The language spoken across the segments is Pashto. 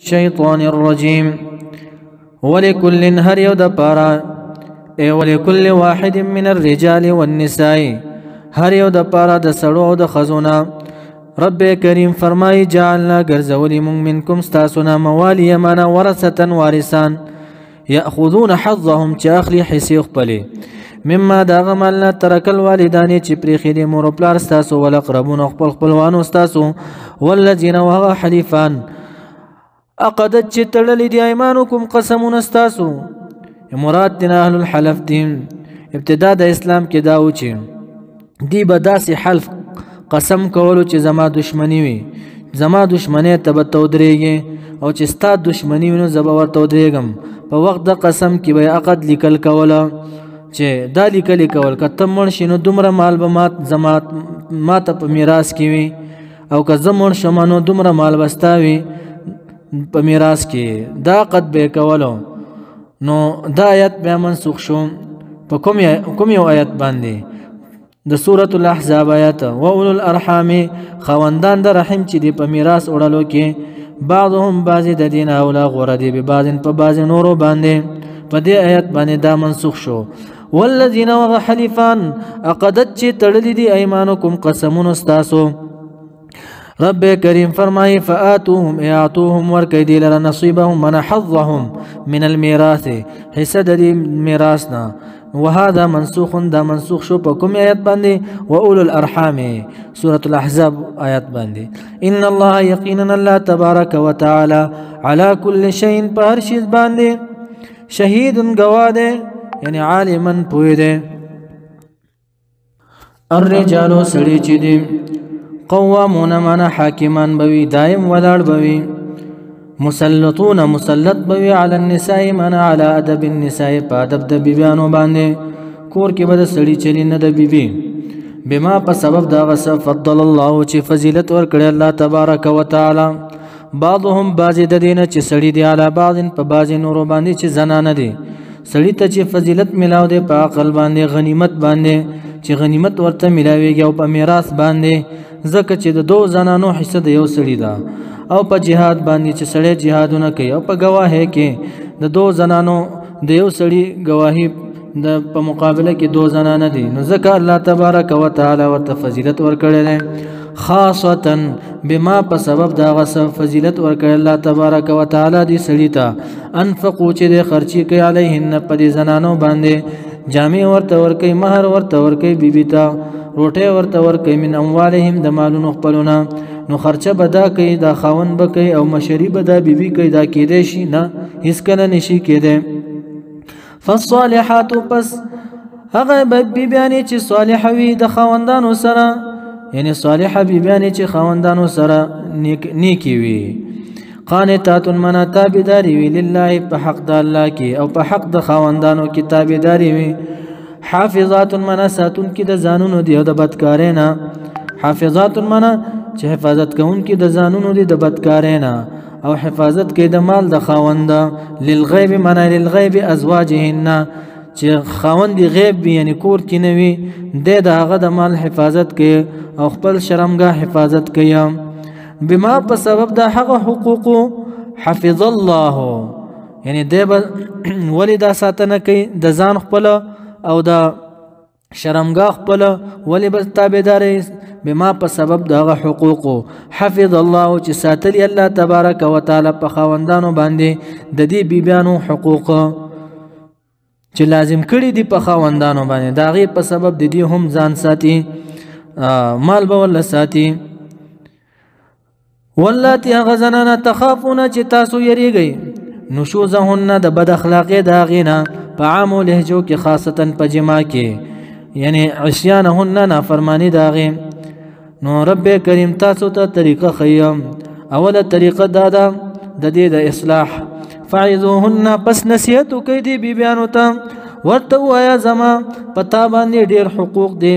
الشيطان الرجيم ولكل هر يو د پارا ولكل واحد من الرجال والنساء هر یو د پارا د سړو او د خزونا رب کریم فرمای جعلنا گرزولی من منکم ستاسونا موالی مانا ورثتا وارثان یاخذون حظهم چه اخلی حسی خپلی مما دا غمالنا ترک الوالدانی چی پریخی دی مور پلار ستاسو والاقربون خپل خپلوانو ستاسو والذین وغا حلیفان اقدت چی تړلی دی ایمانکم قسمون ستاسو مراد دینا اهل الحلف دین ابتدا د اسلام کې داو چی دی به داسې حلف قسم کولو چې زما دشمنی وي زما دشمنی ته به تودرېږي او چې ستا دشمنی وي نو زه به ورته ودرېږم په وخت د قسم کې به عقد لیکل کوله چې دا لیکلې کول که ته مړ شي نو دومره مال به ما ته په میراث کې وي او که زه مړ شم نو دومره مال به ستا وي په میراث کې دا عقد به یې کولو نو دا آیت بیا منسوخ شو په کوم یو آیت باندې د سورة الاحزاب آیت و اولو الارحام خواندان د رحم چې دی په میراث وړلو کې بعضهم بعضی د دین اولا غوره دی به بعضن په بعض نورو باندې په دې آیت باندې دا منسوخ شو والذین وغ حلیفان عقدت چې تړلی دی ایمانکم قسمون استاسو رب کریم فرمای فآتوهم اعطوهم ورکی دی لرا نصیبهم من حظهم من الميراث حصہ دی میراثنا وهذا منسوخ دا منسوخ شو په کوم آیت باندې و اولو الارحام سورة الاحزاب آیت باندې ان الله یقینا الله تبارک وتعالى على كل شيء په هر شی باندې شهید گواه ده یعنی عالما پوی ده الرجال سړي چې دي قوامون من حاکمان بوي دائم ولاړ بوي مسلطون مسلط بوي على النساء من على ادب النساء په ادب د بیبیانو باندې کور کې به سړي چلی نه د بیبي بما په سبب دا غس فضل الله چې فضیلت ورکړي الله تبارک وتعالى بعضهم بعض د دینه چې سړي دی علی بعض په بعض نور باندې چې زنانه دي سړي ته چې فضیلت ملاو دی په عقل باندې غنیمت باندې چې غنیمت ورته ملاويږي او په میراث باندې ځکه چې د دو زنانو حصہ د یو سړي ده او په جهاد باندې چې سړی جهادونه کوي او په گواهی کې د دو زنانو د یو سړي گواهی د په مقابله کې دو زنانه دي نو ځکه الله تبارک وتعالى ورته فضیلت ورکړي ده خاصتا بما په سبب دا غس فضیلت ورکړي الله تبارک وتعالى دي سړي ته انفقوا چې د خرچي کوي علیهن په دې زنانو باندې جامع ورته ورکړي مہر ورته ورکړي بیبي ته روټه ورته ورکړي من اموالهم د مالونو خپلونه نو خرچه بدا کوي دا خاون به کوي او مشری بدا بیبي کوي دا کېدې شي نه هیڅ کله نشي کېده فالصالحات پس هغه بیبیانې چې صالحه وي د خاوندانو سره یعنی صالحه بیبیانې چې خاوندانو سره نیکی وي قانتات من تابعداري وي لله په حق د الله کې او په حق د خاوندانو کې تابعداري وي حافظات من ساتون کې د ځانونو دی او د بدکارۍ نه حافظات من چې حفاظت کوونکي د ځانونو دي د بدکارۍ نه او حفاظت کوي د مال د خاوند للغیب من للغیب ازواجهن چې خاوند غیب یعنی کور کې نه وي د هغه د مال حفاظت کوي او خپل شرمګاه حفاظت کوي بما په سبب د هغه حقوق حفظ الله یعنی د ولدا ساتنه کوي د ځان خپل او د شرمګاه خپل ولی بس تابعداري بما په سبب دغه حقوق حفظ الله چې ساتلی الله تبارک وتعالى په خاوندانو باندې د دې بیبیانو حقوق چې لازم کړی دي په خاوندانو باندې داغه په سبب د دې هم ځان ساتي مال به ول ساتي واللاتی غزننا تخافون چې تاسو یریږئ نشوزهن د بد اخلاقی داغینا په عام لهجو کې خاصتا په جما کې یعنی عصیانهن نافرمانی داغي نو رب کریم تاسو ته طریقه خیم اوله طریقه دادا د دې د اصلاح فعظوهن پس نصیحت کوي دی بیبیانو ته ورته وایا زما پتا باندې ډیر حقوق دي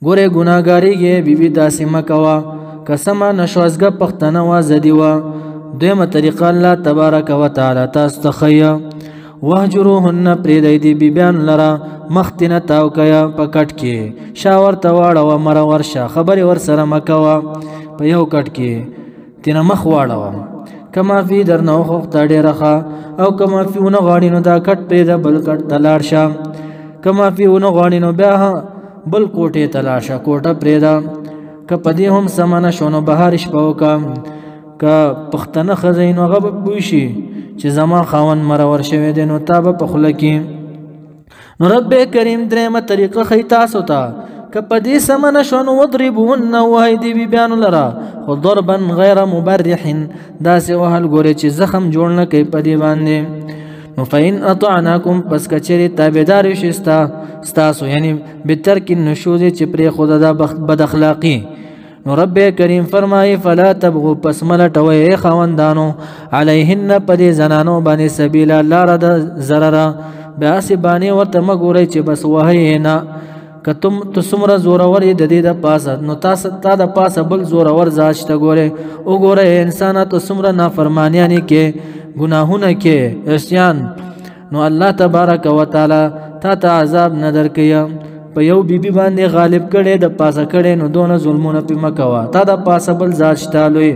ګوره ګناګاریږي بیبي داسې مکوا قسمه نشوازګه پختنه وا زدي وا دویمه طریقه الله تبارک وتعالى تاسو ته خیا وهجروهن پریدای دی بیبیان لرا مختنه تاو کیا پکټ کې شاور تواړه و مر ورشه خبر ور سره مکوا په یو کټ کې تینه مخ واړه کما فی درنه وخوخته ډېره ښه او کما فی ونه غواړي نو دا کټ پرېږده بل کټ ته لاړ شه کما فی ونه غواړي نو بیا بل کوټې ته لاړ شه کوټه پرېږده که په دې هم سمه نه شو نو بهر شپه وکړه که پښتنه ښځه نو هغه به پوه شي چې زما خاوند مرور شوی دی نو تا به په خوله کې نو رب کریم درېیمه طریقه ښیي تاسو ته که په دې سمه نه شو نو وضربوهن ووهئ دې بیبیانو لره خو ضربا غیر مبرح داسې وهل ګورئ چې زخم جوړ نه کوي په دې باندې نو فإن اطعناکم پس که چېرې تابعدار شي ستاسو یعنی بترک النشوز چې پرېښوده دا بد اخلاقي نو رب کریم فرمایي فلا تبغوا پس ملټوئ خاوندانو علیهن په دې زنانو باندې سبیلا لاره د ضرره بهاسې بانې ورته مه ګورئ چې بس وهئ نه که ته څومره زورور یې د دې د پاسه نو تا د پاسه بل زورور ذات شته ګورئ وګورئ انسانه ته څومره نافرمانیانې کې ګناهونه کې عصیان نو الله تبارک وتعالی تا ته عذاب نه درکوي په یو بیبي باندې غالب کړی د پاسه کړی نو دونه ظلمونه پې مه کوه تا د پاسه بل ذات شته لوی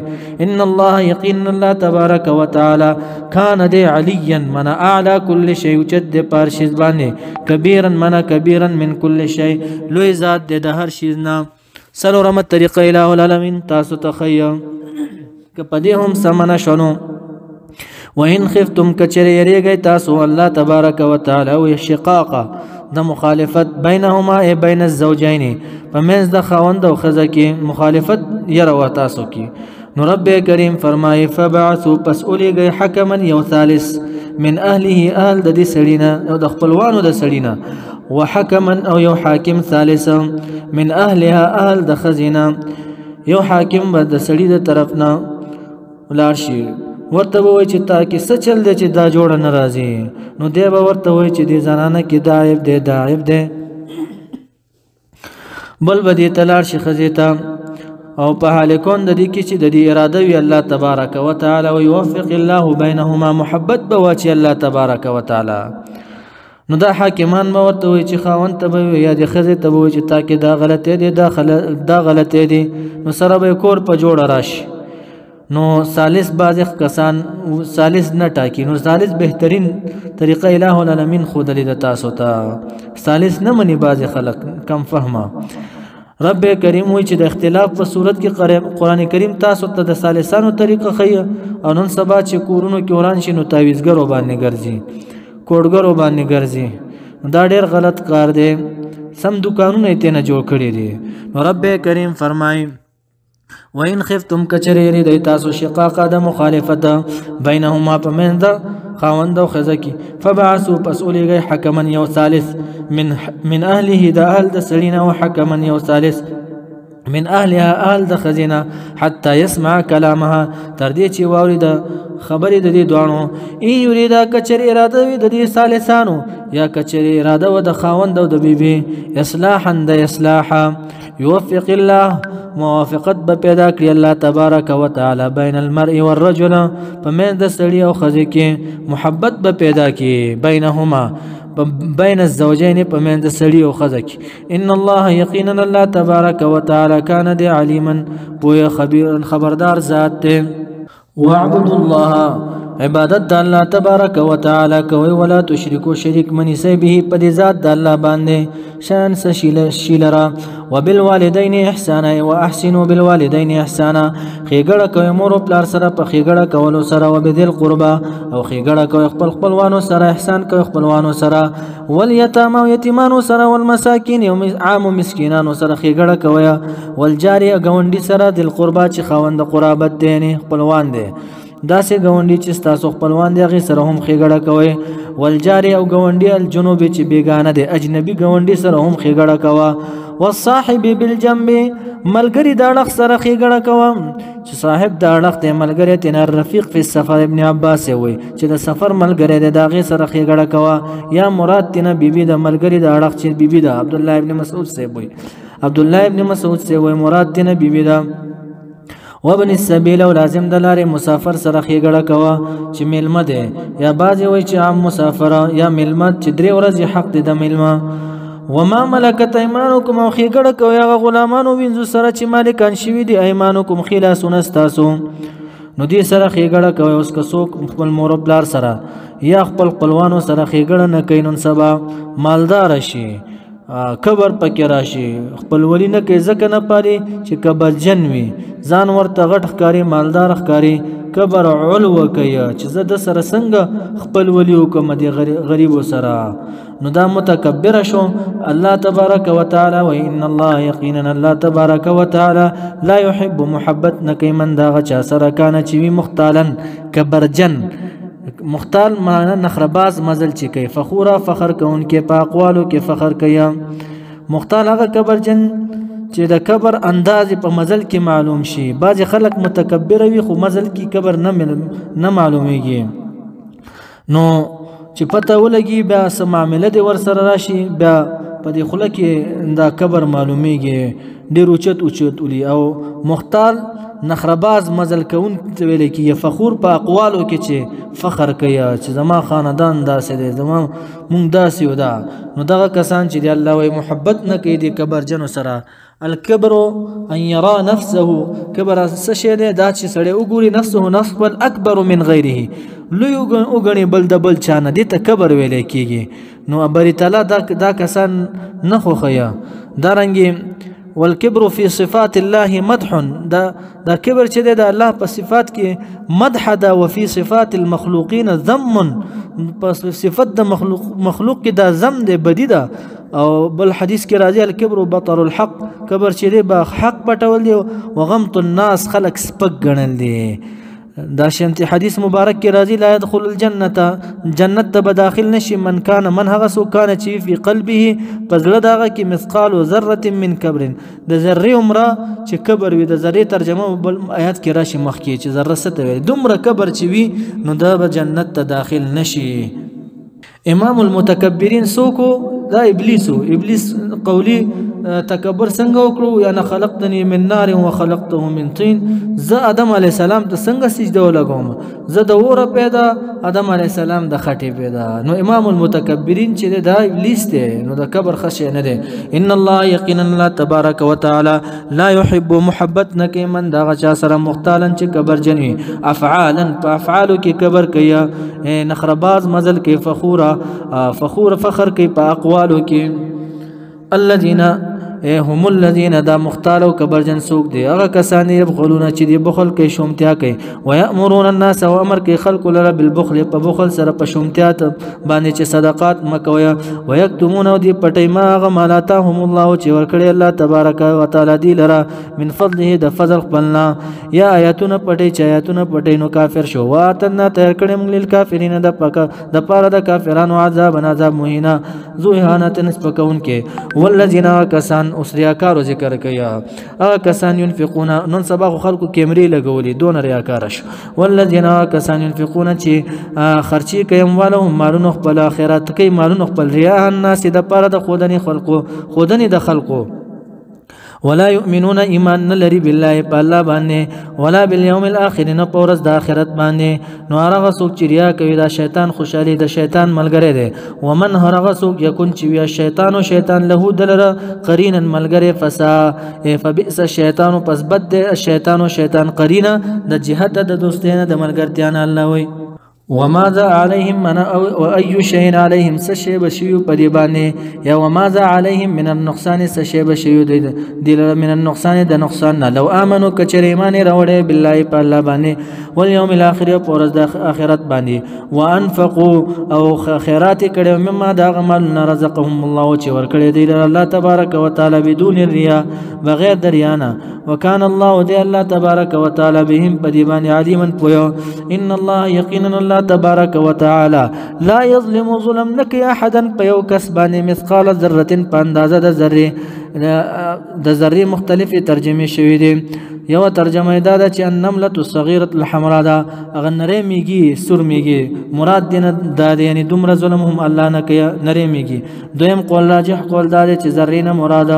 ان الله یقینا الله تبارک وتعالی کان دی علیا من اعلی کل شی اوچت دی په هر شیز باندې کبیرا من کبیرا من کل شی لوی ذات دی د هر شیز نه څلورمه طریقه الہ العالمین تاسو ته ښیه که په دې هم سمه نه شو نو وإن خفتم کچره یریږئ تاسو الله تبارک وتعالی او شقاقه د مخالفت بینهما ای بین الزوجین په منځ د خاوند او ښځه کې مخالفت یره تاسو کې نو رب کریم فرمایي فبعثوا پس اولیږئ حکما یو ثالث من اهله اهل د دې سړي نه او د خپلوانو د سړي نه وحکما او یو حاکم ثالث من اهلها اهل د ښځې نه یو حاکم به د سړي د طرف نه ولاړ شي ورته به وایي چې تا کې څه چل دی چې دا جوړه نه راځي نو دی به ورته وایي چې دې زنانه کې دا عیب دی دا عیب دی بل به دې ته لاړ شي ښځې ته او په حال کون د دې کې چې د دې اراده وي الله تبارک وتعالی ويوفق الله بینهما محبت به واچي الله تبارک وتعالی نو دا حاکمان به ورته وایي چې خاوند ته به یا د ښځې ته به وایي چې تا کې دا غلطی دی دا غلطی دی نو سره به کور په جوړه راشي نو ثالث بعض کسان ثالث نه ټاکي نو ثالث بهترین طریقه الہ العالمین خودلی د تاسو ته ثالث نه مني بعض خلک کم فهمه رب کریم وی چې د اختلاف په صورت کې قرآن کریم تاسو ته د ثالثانو طریقه خیه او نن سبا چې کورونو کې وران شي نو تعویذګرو باندې ګرځي کوډګرو باندې ګرځي دا ډېر غلط کار دی سم دکانونه یې تېنه جوړ کړي دي نو رب کریم فرمایي وإن خفتم کچریری دی تاسو شقاقه د مخالفت بینهما په منځ د خاوند او ښځه کې فبعثوا پس اولیږئ حکما یو ثالث من اهله د اهل د سړي نه وحکما یو ثالث من اهلها اهل د ښځې نه حتی یسمع کلامها تر دې چې واوري د خبرې د دې دواړو ان یریدا کچرې اراده وي د دې ثالثانو یا کچرې اراده و د خاوند او د بیبي اصلاحا د اصلاحا يوفق الله موافقت به پیدا کړي الله تبارک وتعالی بین المرء والرجل په منځ د سړي او ښځې کې محبت به پیدا کړي بینهما بین الزوجین په منځ د سړي او ښځې کې ان الله یقینا الله تبارک وتعالی کان دی علیما پوهه خبردار ذات دی واعبدوا الله عبادت د الله تبارک وتعالی کوي ولا تشرکو شریک منی سي به په دې ذات د الله باندې شان شیلرا وبالوالدین احسانا واحسنوا بالوالدین احسانا خېګړه کوي مور او پلار سره په خېګړه کولو سره وبذل قربا او خېګړه کوي خپلوانو سره احسان کوي خپلوانو سره والیتام او یتیمانو سره والمساکین او عام مسکینانو سره خېګړه کوي والجاری غونډي سره دل قربا چې خاوند قرابت دی نه خپلوان دی داسې غونډي چې تاسو خپلوان دی غي سره هم خېګړه کوي والجاری او غونډي الجنوب چې بیگانه دی اجنبي غونډي سره هم خېګړه کوي والصاحب بالجنب ملګری د اړخ سره خېګړه کوي چې صاحب د اړخ ته ملګری تن رفیق په سفر ابن عباس وي چې د سفر ملګری د داغه سره خېګړه کوي یا مراد تن بیبي د ملګری د اړخ چې بیبي د عبد الله ابن مسعود سے وي عبد الله ابن مسعود سے وي مراد تن بیبي د وابن السبيل او لازم د لارې مسافر سره خېګړه کوه چې میلمه دی یا بعضې وایي چې عام مسافر یا میلمه چې 3 ورځې حق دی د میلمه وما ملکت ایمانکم او خېګړه کوي هغه غلامانو وینځو سره چې مالکان شوي دي ایمانکم خلاصونه ستاسو نو دې سره ښېګړه کوئ. اوس که څوک خپل مور و پلار سره یا خپل خپلوانو سره ښېګړه نه کوي نن سبا مالداره شي کبر پکې راشي خپلولي نه کوي ځکه نه پالي چې کبرجن وي ځان ورته غټ ښکاري مالدار ښکاري کبر علو کوي چې زه د سره څنګه خپلولي وکړم د غریبو سره نو دا متکبر شو. الله تبارک وتعالى وان الله یقینا الله تبارک وتعالى لا يحب محبت نه کوي من دغه چا سره کانه چې وي مختالن کبرجن. مختال معنا نخرباز مزل چې کوي فخورا فخر کوونکې په اقوالو کې فخر کوي. مختال هغه کبرجن چې د کبر انداز په مزل کې معلوم شي. بعض خلک متکبر وي خو مزل کې کبر نه معلومیږي نو چې پته ولګي بیا څه معامله دې ورسره راشي بیا په دې خوله کې دا کبر معلومیږي ډېر اوچت اوچت ولي. او مختال نخرباز مزل کون ویل کی فخور په اقوالو کې چې فخر کوي چې زما خاندان داسې دی زما مونږ داسې یو دا نو دغه کسان چې دی الله وی محبت نه کوي د کبرجنو سره. الکبر ان یرا نفسه کبر څه شی دی دا چې سړی وګوري نفسه نفس بل اکبر من غیره لوی وګڼي بل د بل چا نه دې ته کبر ویل کېږي. نو بری تعالی دا کسان نه خوښوي. دارنګې والکبر فی صفات الله مدح دا کبر چې دی د الله په صفات کې مدح ده وفي صفات المخلوقین ذم په صفت د مخلوق کې دا ذم دی بدی ده. او بل حدیث کې راځي الکبر بطر الحق کبر چې دی به حق پټول دی وغمط الناس خلق سپک ګڼل دی. دا شانتي حدیث مبارک کې راځي لا يدخل الجنه جنت ته بداخل نشي من کان من هغه سو کان چې په قلبه پزړه داغه کې مثقال ذره من کبر د ذره عمره چې کبر وي د ذره ترجمه بل آیات کې راشي مخ کې چې ذره ست وي دومره کبر چې وي نو د جنت ته داخل نشي. امام المتکبرین سوکو دا ابلیس قولی تکبر څنګه وکړو یا نه خلقتنی من نار وخلقته من طين زه آدم علی السلام ته څنګه سجده ولګوم زه د اوره پیدا آدم علی السلام د خټې پیدا. نو امام المتکبرین چې دا ابلیس دی نو د کبر خشه نه دی. ان الله یقینا الله تبارک وتعالى لا يحب محبت نه کوي من دغه چا سره مختالن چې کبر جنوي افعالا په افعالو کې کبر کوي نخرباز مزل کوي فخور فخر کوي په اقوالو کې. الذين هم الذين دا مختال او کبرجن سوق دي هغه کسان یبخلون چې دی بخل کوي شومتیا کوي ويأمرون الناس او امر کوي خلق لره بالبخل په بخل سره په شومتیا باندې چې صدقات مکوي ويكتمون او دی پټي ما هغه مالاتهم الله چې ورکړي الله تبارک وتعالى دی لره من فضله د فضل خپلنا یا آیاتونه پټي چې آیاتونه پټي نو کافر شو واتنا تر کړي موږ للکافرین د پاره د کافرانو عذاب مهینا ذو اهانت نسبکون کې. والذین کسان اوس ریاکارو ذکر کوي هغه کسان ينفقون نن سبا خلکو کیمرې لګولې دون ریاکار شو. والذین کسان ينفقون چې خرچي کوي اموالهم مالونه خپل آخرت کوي مالونه خپل ریا الناس د پاره د خودنی د خلقو ولا يؤمنون ایمان نلري بالله بالله باندې ولا باليوم الاخر نه پورز د اخرت باندې. نو هغه څوک چې ریا کوي دا شیطان خوشالي د شیطان ملګری دی. ومن هغه څوک یکون چې وي شیطان او شیطان له دلره قرینا ملګری فبئس الشیطان پس بد دی شیطان او شیطان قرینا د جهت د دوستینه د ملګرتیا نه الله وي. وماذا عليهم من واي شيء عليهم سشي بشيو پديبانه يا وماذا عليهم من النقصان سشي بشيو دل من النقصان د نقصان لو امنوا كچريمان راوړې بالله بالله باندې واليوم الاخر پورز د اخرت باندې وانفقوا او خیرات کړي مما دا غمل رزقهم الله چې ورکړي دی الله تبارک وتعالى بدون الرياء بغیر دریانا وكان الله دي الله تبارك وتعالى بهم بديبان عليما پويو. ان الله يقينا الله تبارك وتعالى لا يظلم ظلم نكي احدا پيو کسبان مثقال ذره پاندازه د ذره مختلفه ترجمه شوی دي. یو ترجمه دا ده چې النمله الصغيره الحمراء دا غنره میږي سر میږي مراد دینه دا یعنی دومره ظلم هم الله نه کوي نره میږي. دویم قول راجح قول دا چې ذره نه مراد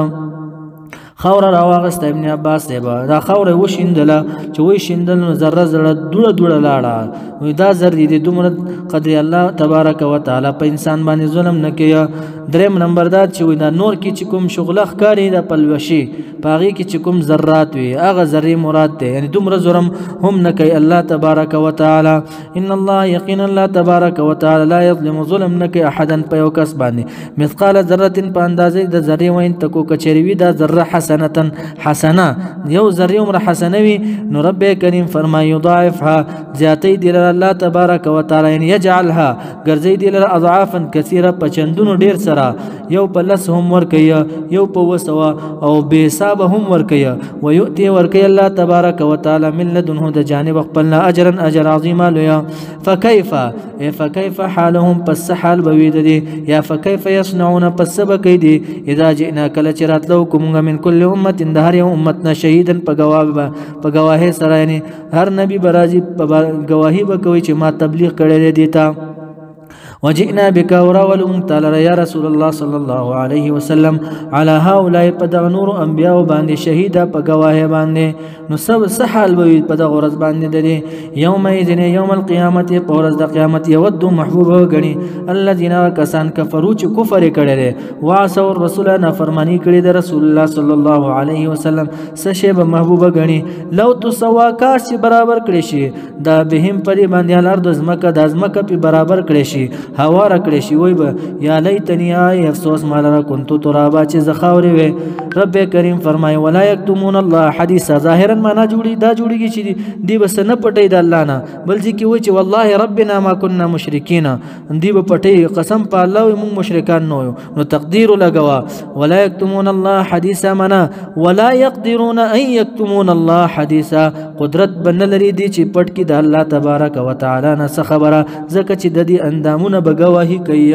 خاوره راواغسته ابن عباس دی دا خاوره وشیندله چې وشیندل نو ذره ذره دوړه دوړه لاړه وی دا ذرې دي دومره قدر الله تبارک وتعالی په انسان باندې ظلم نه کوي دریم نمبر دا چې وی دا نور کې چې کوم شغله ښکاري د پلوشي په هغې کې چې کوم ذرات وي هغه ذرې مراد دی یعنی دومره ظلم هم نه کوي الله تبارک وتعالی ان الله یقینا الله تبارک وتعالی لا یظلم ظلم نه کوي احدا په یو کس باندې مثقال ذره په اندازې د ذرې وین تکو کچری وي دا ذره حسنه یو ذره عمر حسنه وي نو رب کریم فرمایي یضاعفها زیاتی دی الله تبارک وتعالی ان یجعلها ګرځي دی اضعافا کثیره په چندونو ډیر سره یو په لس هم ورکوي یو په وسوه او بې حسابه هم ورکوي ویؤتي ورکوي الله تبارک وتعالی من لدنه د جانب خپلنا اجر عظیما لویا فکیف حالهم پس حال به وي د دې یا فکیف یصنعون پس به کوي دي اذا جئنا کله چې راتلو کومږه من کل امت د هر یو امتنا شهیدا په ګواهۍ سره یعنی هر نبی برازي په ګواهۍ به کوي چې ما تبلیغ کړی دی تا وجئنا بك وراولم تعالى يا رسول الله صلى الله عليه وسلم على هؤلاء پدغ نور انبیاء باندې شهیدا په گواه باندې نو سب سحال به پدغ ورځ باندې د یوم اذن یوم القیامت په ورځ د قیامت یود محبوب غني الذين كسان كفروا چې کفر کړي واسو رسول نافرمانی کړي د رسول الله صلی الله علیه وسلم سشه به محبوب غني لو تسوا کار چې برابر کړي شي دا بهم پرې باندې الارض زمکه د زمکه په برابر کړي شي هوا را کړی شي وای به یا لیتنی ای افسوس مال را كنت ترابا چې زخاوري وي رب کریم فرمای ولا یکتمون الله حدیثا ظاهرا معنا جوړیږي چې دی بس نه پټي د الله نه بل ځکه وای چې والله ربنا ما كنا مشرکین دی به پټي قسم په الله موږ مشرکان نو تقدیر لګوا ولا یکتمون الله حدیثا معنا ولا يقدرون ان یکتمون الله حدیثا قدرت بن لري دی چې پټ کې د الله تبارک وتعالى نه خبره زکه چې د دې اندامونه بګواهی کوي